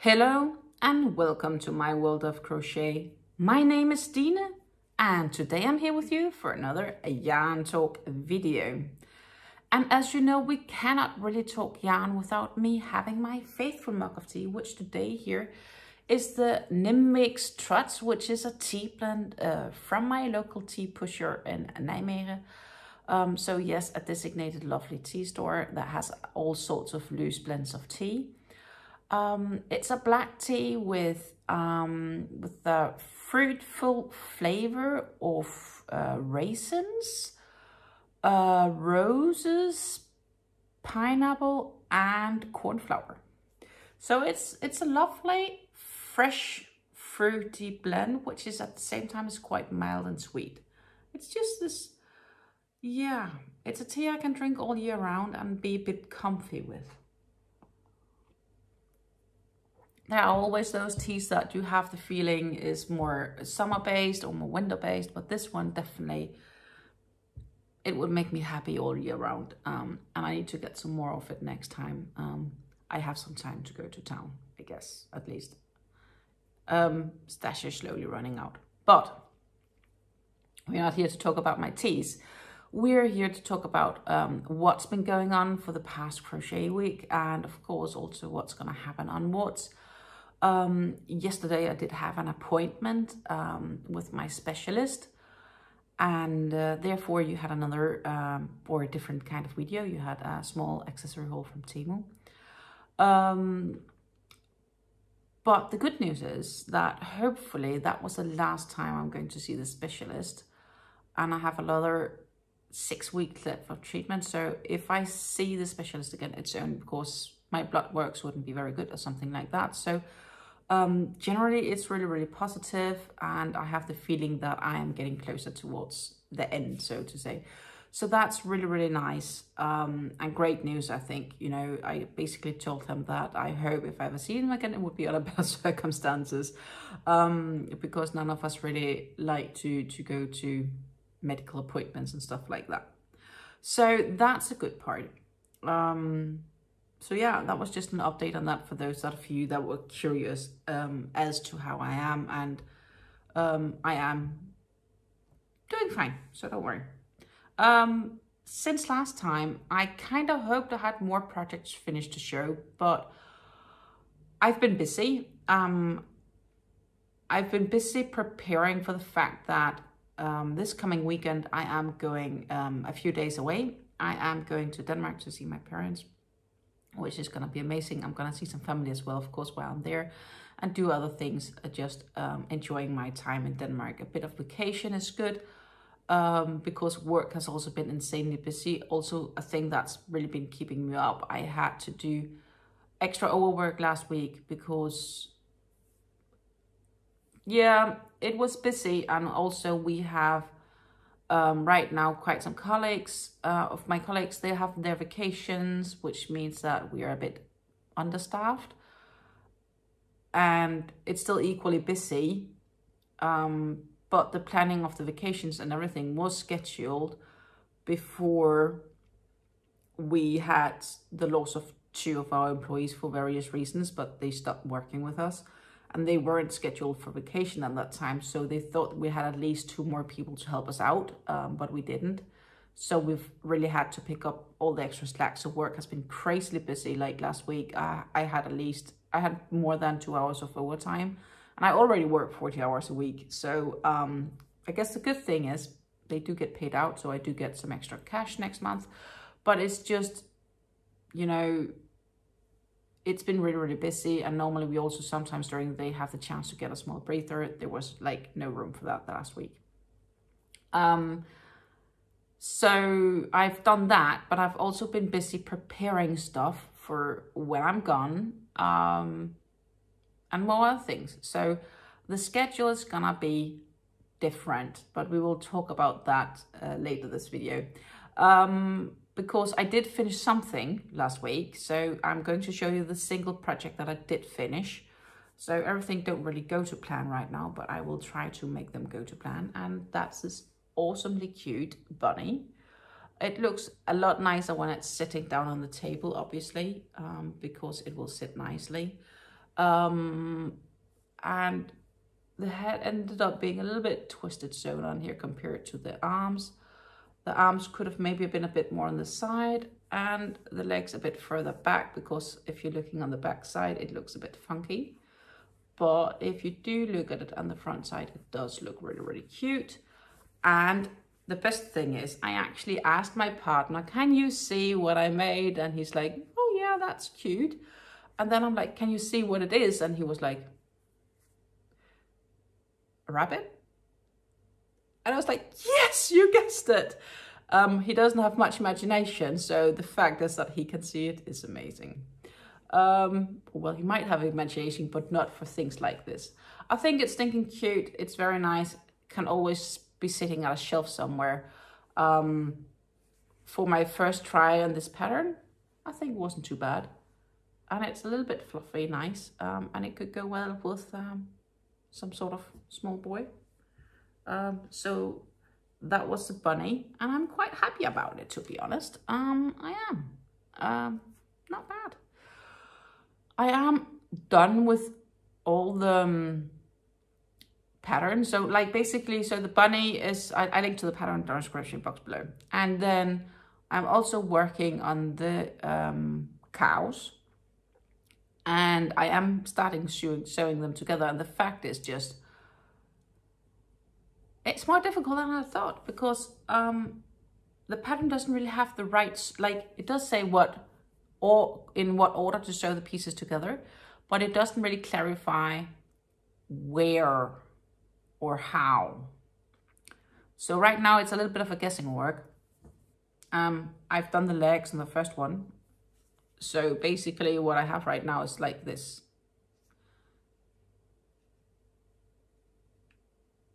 Hello and welcome to my world of crochet. My name is Dina and today I'm here with you for another yarn talk video. And as you know, we cannot really talk yarn without me having my faithful mug of tea, which today here is the Nimmix Trots, which is a tea blend from my local tea pusher in Nijmegen. So yes, a designated lovely tea store that has all sorts of loose blends of tea. It's a black tea with the fruitful flavor of raisins, roses, pineapple, and cornflower. So it's a lovely, fresh, fruity blend, which is at the same time is quite mild and sweet. It's just this, yeah, it's a tea I can drink all year round and be a bit comfy with. There are always those teas that you have the feeling is more summer-based or more winter-based, but this one definitely, it would make me happy all year round. And I need to get some more of it next time. I have some time to go to town, I guess, at least. Stash is slowly running out. But we're not here to talk about my teas. We're here to talk about what's been going on for the past crochet week, and of course also what's going to happen onwards. Yesterday I did have an appointment with my specialist, and therefore you had another or a different kind of video. You had a small accessory haul from Temu. But the good news is that hopefully that was the last time I'm going to see the specialist, and I have another 6 weeks left of treatment. So if I see the specialist again, it's only because my blood works wouldn't be very good or something like that. So generally it's really positive, and I have the feeling that I am getting closer towards the end, so to say. So that's really nice and great news. I think, you know, I basically told him that I hope if I ever see him again, it would be under better circumstances, because none of us really like to go to medical appointments and stuff like that. So that's a good part. So yeah, that was just an update on that for those of you that were curious as to how I am, and I am doing fine, so don't worry. Since last time, I kind of hoped I had more projects finished to show, but I've been busy. I've been busy preparing for the fact that this coming weekend I am going a few days away. I am going to Denmark to see my parents, which is going to be amazing. I'm going to see some family as well, of course, while I'm there, and do other things, just enjoying my time in Denmark. A bit of vacation is good, because work has also been insanely busy. Also, a thing that's really been keeping me up, I had to do extra overwork last week because, yeah, it was busy. And also we have right now quite some colleagues of my colleagues, they have their vacations, which means that we are a bit understaffed, and it's still equally busy, but the planning of the vacations and everything was scheduled before we had the loss of 2 of our employees for various reasons, but they stopped working with us. And they weren't scheduled for vacation at that time. So they thought we had at least 2 more people to help us out, but we didn't. So we've really had to pick up all the extra slack. So work has been crazily busy. Like last week, I had more than 2 hours of overtime. And I already work 40 hours a week. So I guess the good thing is they do get paid out. So I do get some extra cash next month. But it's just, you know, it's been really busy, and normally we also sometimes during the day have the chance to get a small breather. There was like no room for that last week. So I've done that, but I've also been busy preparing stuff for when I'm gone, and more other things. So the schedule is gonna be different, but we will talk about that later this video. Because I did finish something last week, so I'm going to show you the single project that I did finish. So everything don't really go to plan right now, but I will try to make them go to plan. And that's this awesomely cute bunny. It looks a lot nicer when it's sitting down on the table, obviously, because it will sit nicely. And the head ended up being a little bit twisted sewn on here compared to the arms. The arms could have maybe been a bit more on the side, and the legs a bit further back, because if you're looking on the back side, it looks a bit funky. But if you do look at it on the front side, it does look really, really cute. And the best thing is, I actually asked my partner, can you see what I made? And he's like, oh yeah, that's cute. And then I'm like, can you see what it is? And he was like, a rabbit? And I was like, yes, you guessed it. He doesn't have much imagination, so the fact is that he can see it is amazing. Well, he might have imagination, but not for things like this. I think it's stinking cute. It's very nice. Can always be sitting on a shelf somewhere. For my first try on this pattern, I think it wasn't too bad. And it's a little bit fluffy, nice. And it could go well with some sort of small boy. So that was the bunny, and I'm quite happy about it, to be honest. I am. Not bad. I am done with all the patterns. So like basically, so the bunny is, I linked to the pattern down in the description box below. And then I'm also working on the cows. And I am starting sewing them together. And the fact is just, it's more difficult than I thought, because the pattern doesn't really have the right, like it does say what, or in what order to sew the pieces together, but it doesn't really clarify where or how. So right now it's a little bit of a guessing work. I've done the legs on the first one. So basically what I have right now is like this.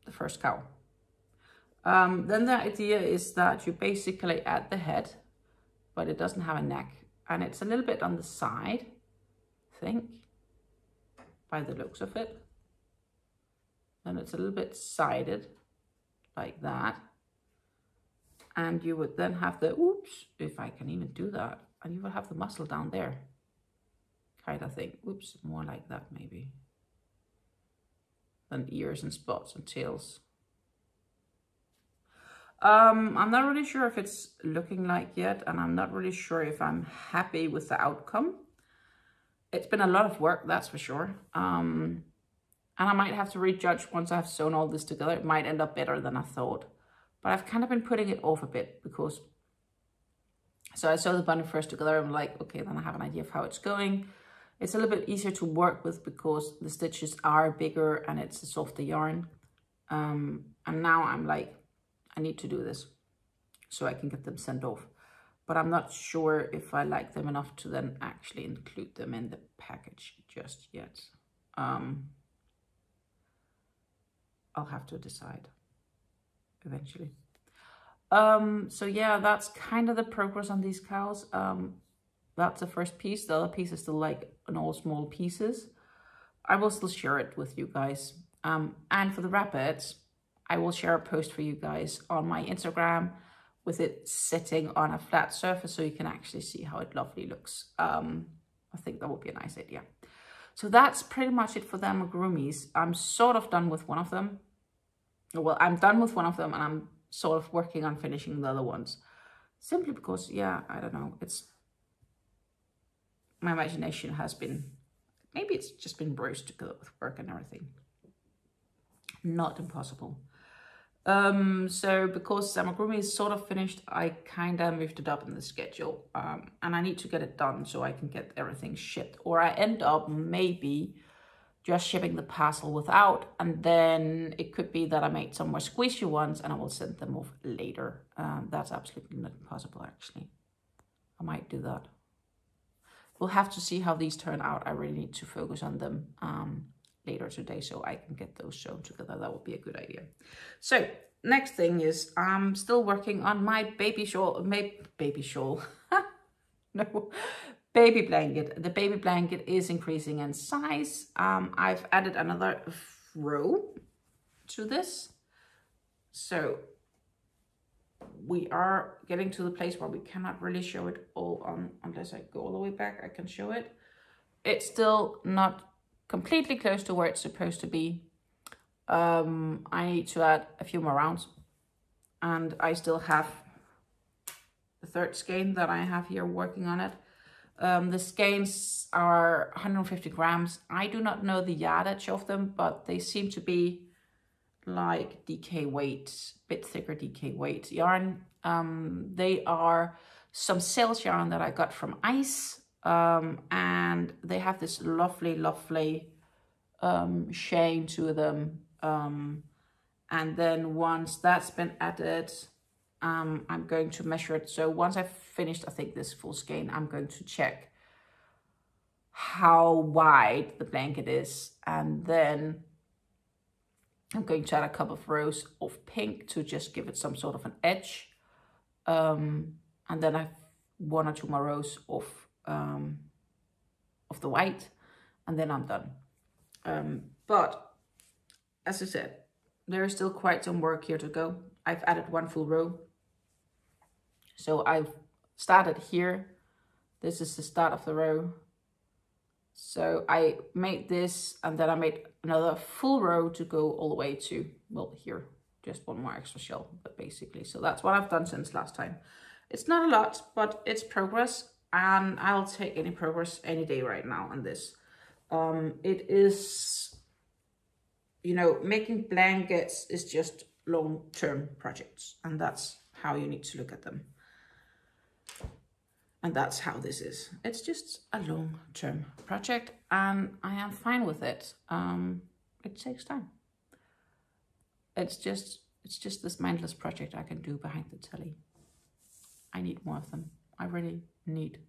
The first cow. Then the idea is that you basically add the head, but it doesn't have a neck. And it's a little bit on the side, I think, by the looks of it. Then it's a little bit sided, like that. And you would then have the, oops, if I can even do that. And you will have the muscle down there, kind of thing. Oops, more like that maybe. Than ears and spots and tails. I'm not really sure if it's looking like yet, and I'm not really sure if I'm happy with the outcome. It's been a lot of work, that's for sure. And I might have to rejudge once I've sewn all this together. It might end up better than I thought. But I've kind of been putting it off a bit because, so I sew the bunny first together. I'm like, okay, then I have an idea of how it's going. It's a little bit easier to work with because the stitches are bigger and it's a softer yarn. And now I'm like, I need to do this so I can get them sent off. But I'm not sure if I like them enough to then actually include them in the package just yet. I'll have to decide eventually. So yeah, that's kind of the progress on these cows. That's the first piece. The other piece is still like in all small pieces. I will still share it with you guys. And for the rabbits, I will share a post for you guys on my Instagram with it sitting on a flat surface so you can actually see how it lovely looks. I think that would be a nice idea. So that's pretty much it for the amigurumis. I'm sort of done with one of them. Well, I'm done with one of them and I'm sort of working on finishing the other ones. Simply because, yeah, I don't know. It's, my imagination has been, maybe it's just been bruised together with work and everything. Not impossible. So because amigurumi is sort of finished, I kind of moved it up in the schedule. And I need to get it done so I can get everything shipped. Or I end up maybe just shipping the parcel without. And then it could be that I made some more squishy ones and I will send them off later. That's absolutely not possible, actually. I might do that. We'll have to see how these turn out. I really need to focus on them later today so I can get those sewn together. That would be a good idea. So next thing is I'm still working on my baby shawl, no, baby blanket. The baby blanket is increasing in size. I've added another row to this. So we are getting to the place where we cannot really show it all on, unless I go all the way back, I can show it. It's still not completely close to where it's supposed to be. I need to add a few more rounds, and I still have the third skein that I have here working on it. The skeins are 150 grams. I do not know the yardage of them, but they seem to be like DK weight, bit thicker DK weight yarn. They are some sales yarn that I got from Ice, and they have this lovely sheen to them. And then once that's been added, I'm going to measure it. So once I've finished, I think this full skein, I'm going to check how wide the blanket is, and then I'm going to add a couple of rows of pink to just give it some sort of an edge, and then I have 1 or 2 more rows of the white, and then I'm done. But as I said, there is still quite some work here to go. I've added 1 full row. So I've started here. This is the start of the row. So I made this, and then I made another full row to go all the way to, well, here, just 1 more extra shell, but basically. So that's what I've done since last time. It's not a lot, but it's progress, and I'll take any progress any day right now on this. It is, you know, making blankets is just long-term projects, and that's how you need to look at them. And that's how this is. It's just a long-term project, and I am fine with it. It takes time. It's just this mindless project I can do behind the telly. I need more of them. I really need.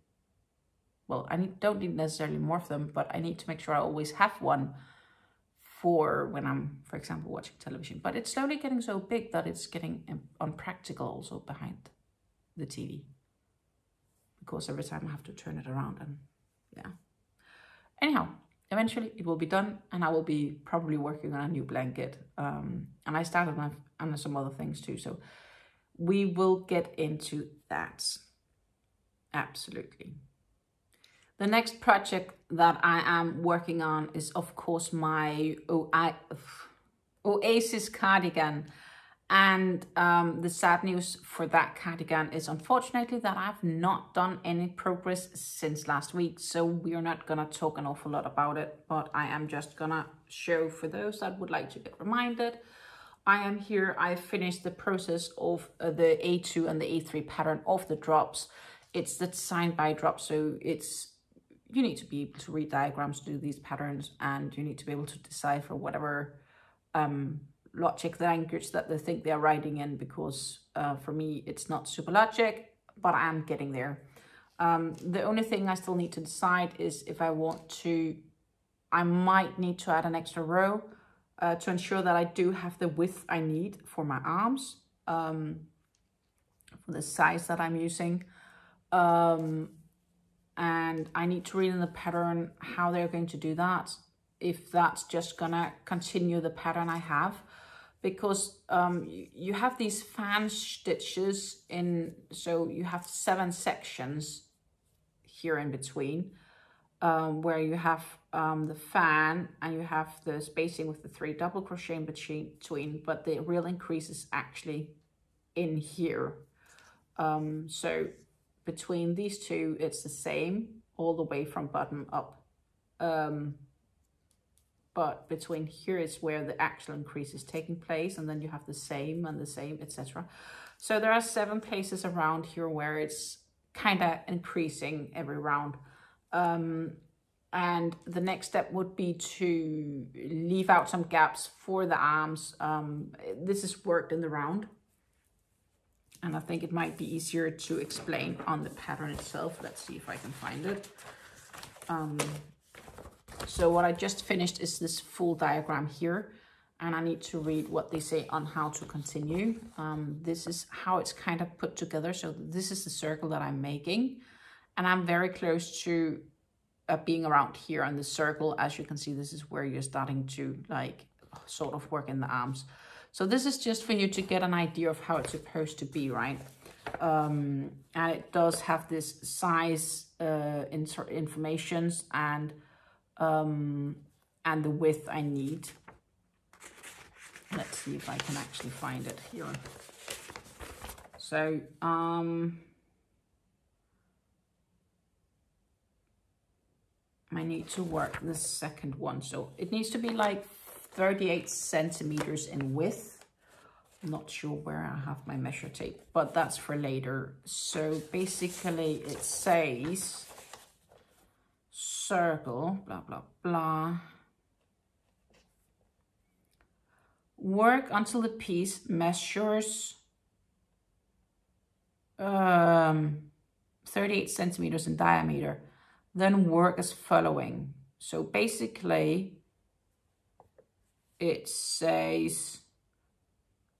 Well, don't need necessarily more of them, but I need to make sure I always have one for when I'm, for example, watching television. But it's slowly getting so big that it's getting unpractical also behind the TV. Because every time I have to turn it around, and yeah. Anyhow, eventually it will be done, and I will be probably working on a new blanket. And I started on some other things too, so we will get into that. Absolutely. The next project that I am working on is, of course, my Osasis Cardigan. And the sad news for that cardigan is, unfortunately, that I've not done any progress since last week. So we are not going to talk an awful lot about it, but I am just going to show for those that would like to get reminded. I am here. I finished the process of the A2 and the A3 pattern of the drops. It's the design by drop, so you need to be able to read diagrams to do these patterns, and you need to be able to decipher whatever logic language that they think they're writing in, because for me it's not super logic, but I am getting there. The only thing I still need to decide is if I want to, I might need to add an extra row to ensure that I do have the width I need for my arms, for the size that I'm using. And I need to read in the pattern how they're going to do that, if that's just gonna continue the pattern I have. Because you have these fan stitches in, so you have 7 sections here in between, where you have the fan, and you have the spacing with the 3 double crochet in between, but the real increase is actually in here. So between these two, it's the same all the way from bottom up. But between here is where the actual increase is taking place, and then you have the same and the same, etc. So there are 7 places around here where it's kind of increasing every round. And the next step would be to leave out some gaps for the arms. This is worked in the round, and I think it might be easier to explain on the pattern itself. Let's see if I can find it. So what I just finished is this full diagram here, and I need to read what they say on how to continue. This is how it's kind of put together. So this is the circle that I'm making, and I'm very close to being around here on the circle. As you can see, this is where you're starting to like sort of work in the arms. So this is just for you to get an idea of how it's supposed to be, right? And it does have this size informations, and and the width I need. Let's see if I can actually find it here. So, I need to work the second one. So it needs to be like 38 centimeters in width. I'm not sure where I have my measure tape, but that's for later. So basically it says circle, blah, blah, blah. Work until the piece measures 38 centimeters in diameter. Then work as following. So basically it says,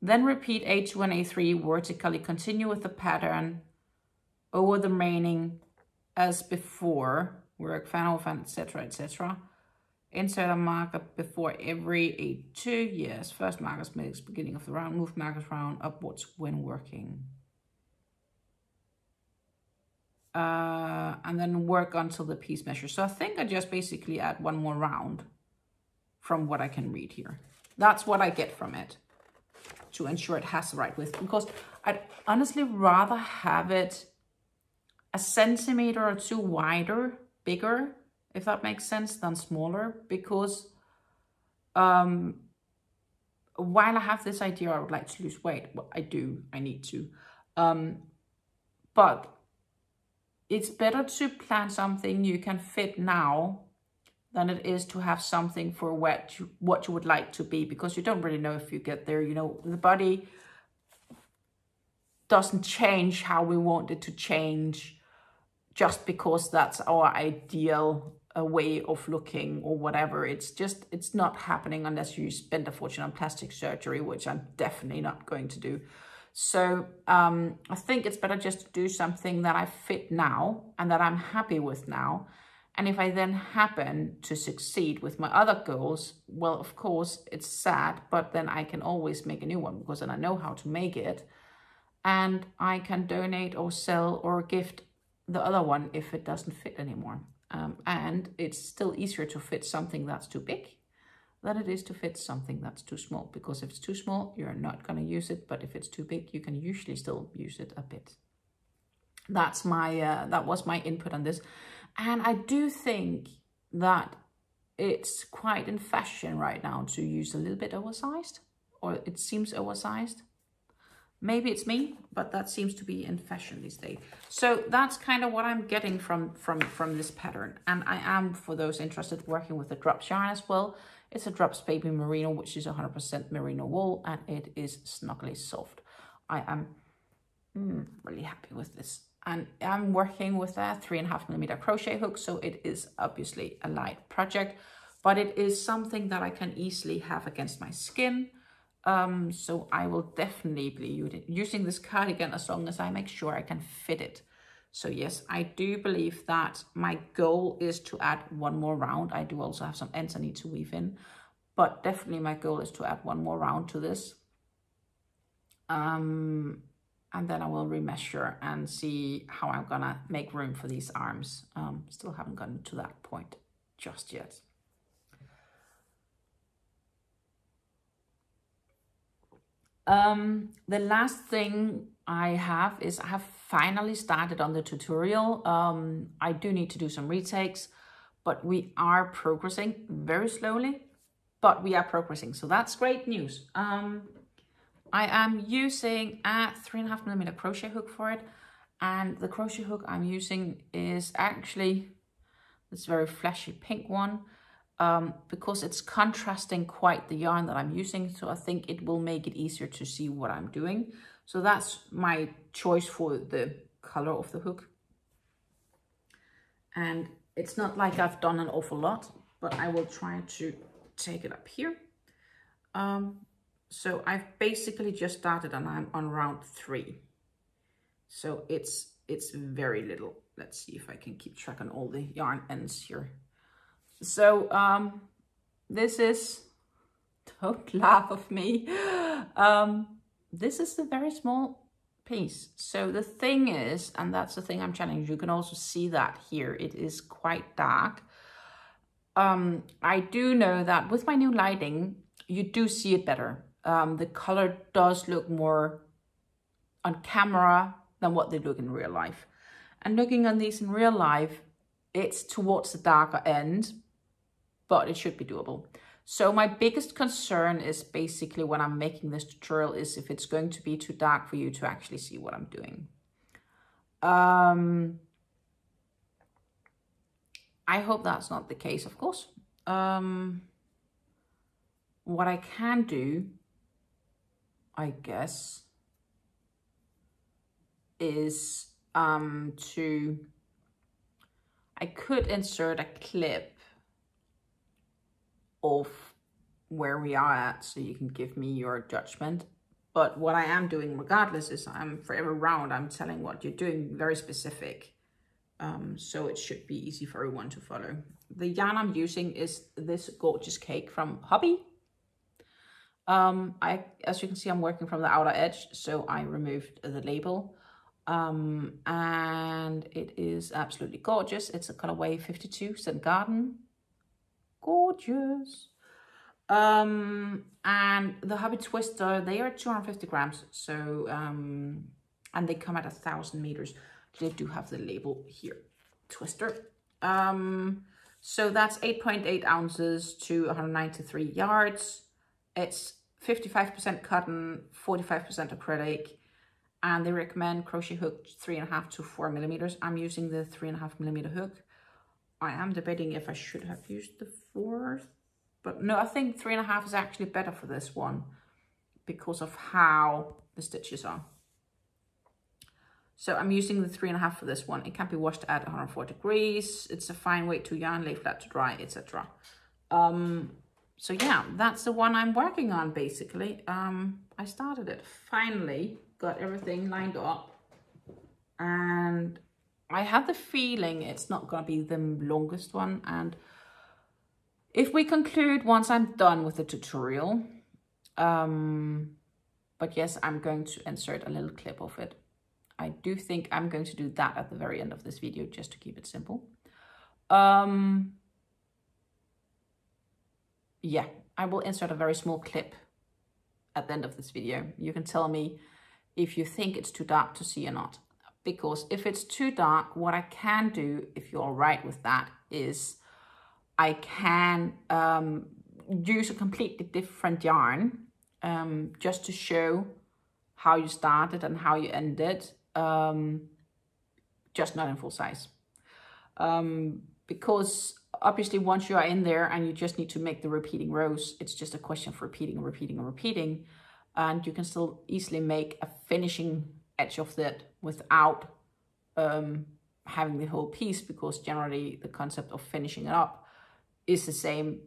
then repeat A2 and A3 vertically. Continue with the pattern over the remaining as before. Work fan over fan, etc., etc. Insert a marker before every A2. Yes, first markers makes beginning of the round. Move markers round upwards when working. And then work until the piece measures. So I think I just basically add one more round from what I can read here. That's what I get from it to ensure it has the right width, because I'd honestly rather have it a centimeter or two wider, bigger, if that makes sense, than smaller, because while I have this idea, I would like to lose weight. Well, I do, I need to. But it's better to plan something you can fit now than it is to have something for what you would like to be, because you don't really know if you get there. You know, the body doesn't change how we want it to change just because that's our ideal way of looking or whatever. It's not happening unless you spend a fortune on plastic surgery, which I'm definitely not going to do. So I think it's better just to do something that I fit now and that I'm happy with now. And if I then happen to succeed with my other goals, well, of course, it's sad, but then I can always make a new one, because then I know how to make it. And I can donate or sell or gift the other one if it doesn't fit anymore. And it's still easier to fit something that's too big than it is to fit something that's too small, because if it's too small, you're not going to use it, but if it's too big, you can usually still use it a bit. That's my that was my input on this. And I do think that it's quite in fashion right now to use a little bit oversized, or it seems oversized. Maybe it's me, but that seems to be in fashion these days. So that's kind of what I'm getting from this pattern. And I am, for those interested, working with the drops yarn as well. It's a Drops Baby Merino, which is 100% merino wool, and it is snuggly soft. I am really happy with this. And I'm working with a 3.5mm crochet hook, so it is obviously a light project, but it is something that I can easily have against my skin. So I will definitely be using this cardigan as long as I make sure I can fit it. So yes, I do believe that my goal is to add one more round. I do also have some ends I need to weave in, but definitely my goal is to add one more round to this. And then I will remeasure and see how I'm gonna make room for these arms. Still haven't gotten to that point just yet. The last thing I have is I have finally started on the tutorial. I do need to do some retakes, but we are progressing very slowly, but we are progressing. So that's great news. I am using a 3.5mm crochet hook for it. And the crochet hook I'm using is actually this very flashy pink one. Because it's contrasting quite the yarn that I'm using, so I think it will make it easier to see what I'm doing. So that's my choice for the color of the hook. And it's not like I've done an awful lot, but I will try to take it up here. So I've basically just started and I'm on round 3. So it's very little. Let's see if I can keep track on all the yarn ends here. So this is, don't laugh of me, this is a very small piece. So the thing is, and that's the thing I'm challenging, you can also see that here, it is quite dark. I do know that with my new lighting, you do see it better. The color does look more on camera than what they look in real life. And looking on these in real life, it's towards the darker end, but it should be doable. So my biggest concern is basically when I'm making this tutorial is if it's going to be too dark for you to actually see what I'm doing. I hope that's not the case, of course. What I can do, I guess, is I could insert a clip of where we are at so you can give me your judgment. But what I am doing regardless is for every round I'm telling what you're doing, very specific. So it should be easy for everyone to follow. The yarn I'm using is this gorgeous cake from Hobby. As you can see, I'm working from the outer edge, so I removed the label. And it is absolutely gorgeous. It's a colorway 52 Zen Garden. Gorgeous. And the Hobby Twister, they are 250 grams. So, and they come at 1,000 meters. They do have the label here, Twister. So that's 8.8 ounces to 193 yards. It's 55% cotton, 45% acrylic. And they recommend crochet hook 3.5 to 4 millimeters. I'm using the 3.5 millimeter hook. I am debating if I should have used the 4, but no, I think 3.5 is actually better for this one because of how the stitches are. So I'm using the 3.5 for this one. It can be washed at 104 degrees. It's a fine weight to yarn, lay flat to dry, etc. So yeah, that's the one I'm working on basically. I started it, finally got everything lined up, and I have the feeling it's not going to be the longest one. And if we conclude once I'm done with the tutorial, but yes, I'm going to insert a little clip of it. I do think I'm going to do that at the very end of this video, just to keep it simple. Yeah, I will insert a very small clip at the end of this video. You can tell me if you think it's too dark to see or not. Because if it's too dark, what I can do, if you're all right with that, is I can use a completely different yarn just to show how you started and how you ended, just not in full size. Because obviously once you are in there and you just need to make the repeating rows, it's just a question of repeating and repeating and repeating. And you can still easily make a finishing edge of that without having the whole piece, because generally the concept of finishing it up is the same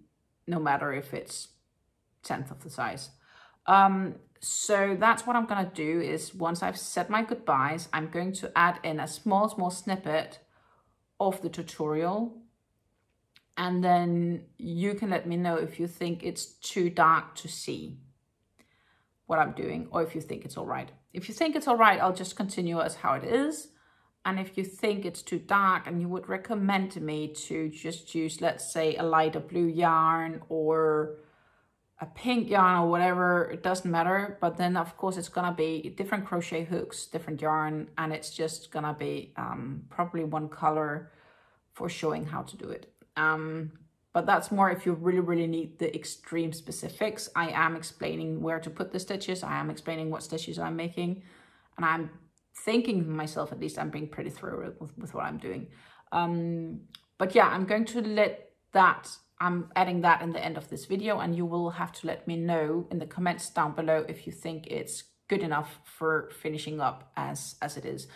no matter if it's 1/10 of the size. So that's what I'm going to do is once I've said my goodbyes, I'm going to add in a small snippet of the tutorial. And then you can let me know if you think it's too dark to see what I'm doing, or if you think it's all right. If you think it's all right, I'll just continue as how it is. And if you think it's too dark and you would recommend me to just use, let's say, a lighter blue yarn or a pink yarn or whatever, it doesn't matter. But then of course it's gonna be different crochet hooks, different yarn, and it's just gonna be probably one color for showing how to do it. But that's more if you really need the extreme specifics. I am explaining where to put the stitches. I am explaining what stitches I'm making. And I'm thinking myself, at least I'm being pretty thorough with what I'm doing. But yeah, I'm going to let that, I'm adding that in the end of this video, and you will have to let me know in the comments down below if you think it's good enough for finishing up as it is.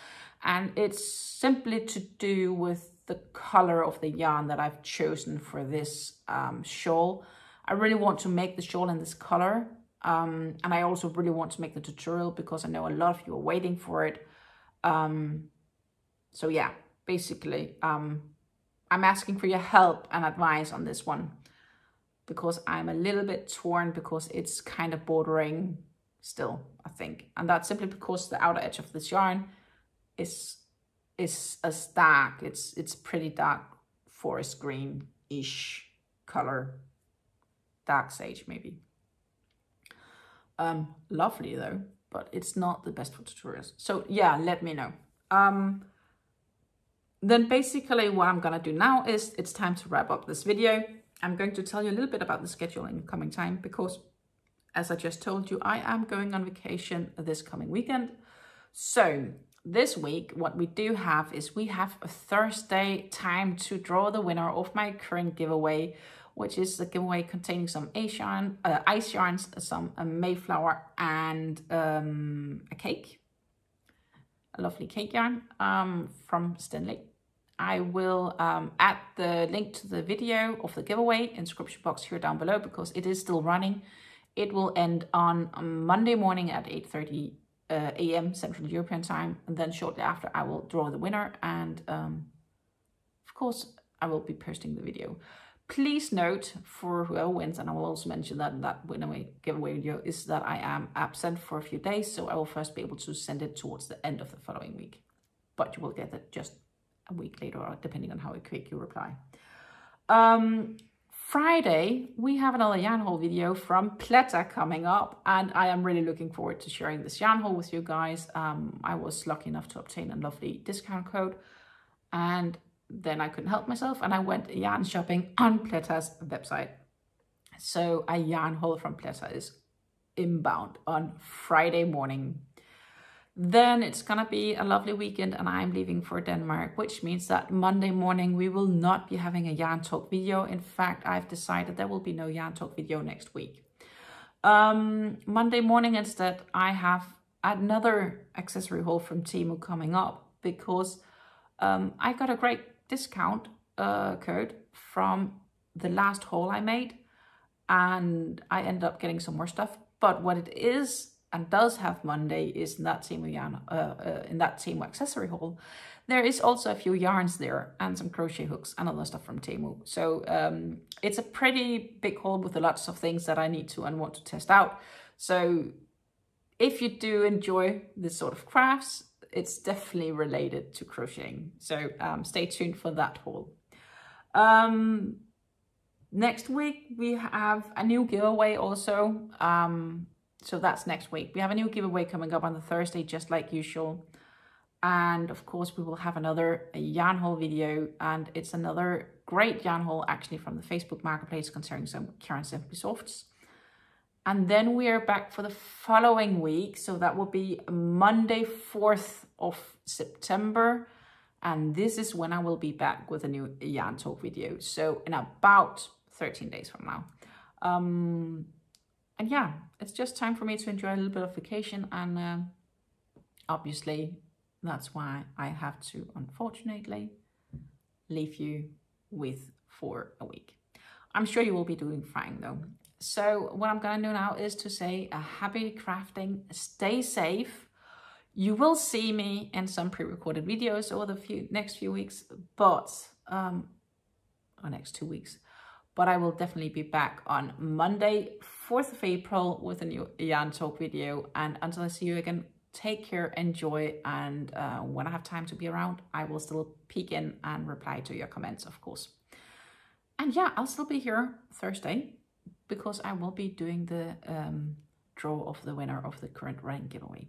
And it's simply to do with the color of the yarn that I've chosen for this shawl. I really want to make the shawl in this color. And I also really want to make the tutorial because I know a lot of you are waiting for it. So yeah, basically, I'm asking for your help and advice on this one because I'm a little bit torn because it's kind of bordering still, I think. And that's simply because the outer edge of this yarn is as dark. It's pretty dark forest green-ish color, dark sage maybe. Lovely though, but it's not the best for tutorials. So yeah, let me know. Then basically what I'm gonna do now is it's time to wrap up this video. I'm going to tell you a little bit about the schedule in the coming time, because as I just told you, I am going on vacation this coming weekend. So this week, what we do have is we have a Thursday time to draw the winner of my current giveaway, which is the giveaway containing some ice yarns, some Mayflower, and a cake, a lovely cake yarn from Stanley. I will add the link to the video of the giveaway in the description box here down below, because it is still running. It will end on Monday morning at 8:30 a.m. Central European time, and then shortly after I will draw the winner, and of course I will be posting the video. Please note for whoever wins, and I will also mention that in that giveaway video, is that I am absent for a few days, so I will first be able to send it towards the end of the following week, but you will get it just a week later, or depending on how quick you reply. Friday, we have another yarn haul video from Pleta coming up, and I am really looking forward to sharing this yarn haul with you guys. I was lucky enough to obtain a lovely discount code, and then I couldn't help myself, and I went yarn shopping on Pleta's website. So a yarn haul from Pleta is inbound on Friday morning. Then it's gonna be a lovely weekend, and I'm leaving for Denmark, which means that Monday morning we will not be having a yarn talk video. In fact, I've decided there will be no yarn talk video next week. Monday morning instead, I have another accessory haul from Temu coming up, because I got a great discount code from the last haul I made, and I ended up getting some more stuff. But what it is and does have Monday is in that Temu yarn, in that Temu accessory haul, there is also a few yarns there and some crochet hooks and other stuff from Temu. So it's a pretty big haul with lots of things that I need to and want to test out. So if you do enjoy this sort of crafts, it's definitely related to crocheting. So stay tuned for that haul. Next week we have a new giveaway also. So that's next week. We have a new giveaway coming up on the Thursday, just like usual. And of course, we will have another yarn haul video. And it's another great yarn haul actually from the Facebook Marketplace concerning some Karen Simply Softs. And then we are back for the following week. So that will be Monday, 4th of September. And this is when I will be back with a new yarn talk video. So in about 13 days from now. And yeah, it's just time for me to enjoy a little bit of vacation, and obviously that's why I have to, unfortunately, leave you for a week. I'm sure you will be doing fine though. So what I'm gonna do now is to say a happy crafting, stay safe. You will see me in some pre-recorded videos over the next few weeks, but, or next 2 weeks. But I will definitely be back on Monday, 4th of April with a new yarn talk video. And until I see you again, take care, enjoy. And when I have time to be around, I will still peek in and reply to your comments, of course. And yeah, I'll still be here Thursday, because I will be doing the draw of the winner of the current running giveaway.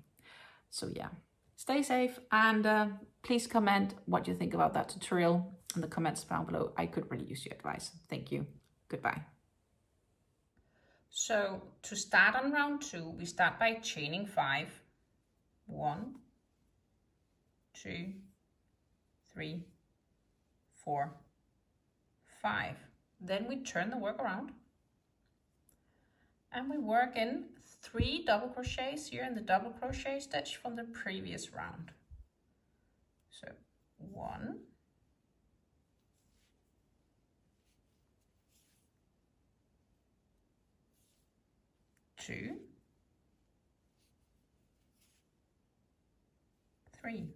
So yeah, stay safe, and please comment what you think about that tutorial in the comments down below. I could really use your advice. Thank you. Goodbye. So to start on round 2, we start by chaining 5. 1, 2, 3, 4, 5. Then we turn the work around, and we work in 3 double crochets here in the double crochet stitch from the previous round. So 1, 2, 3.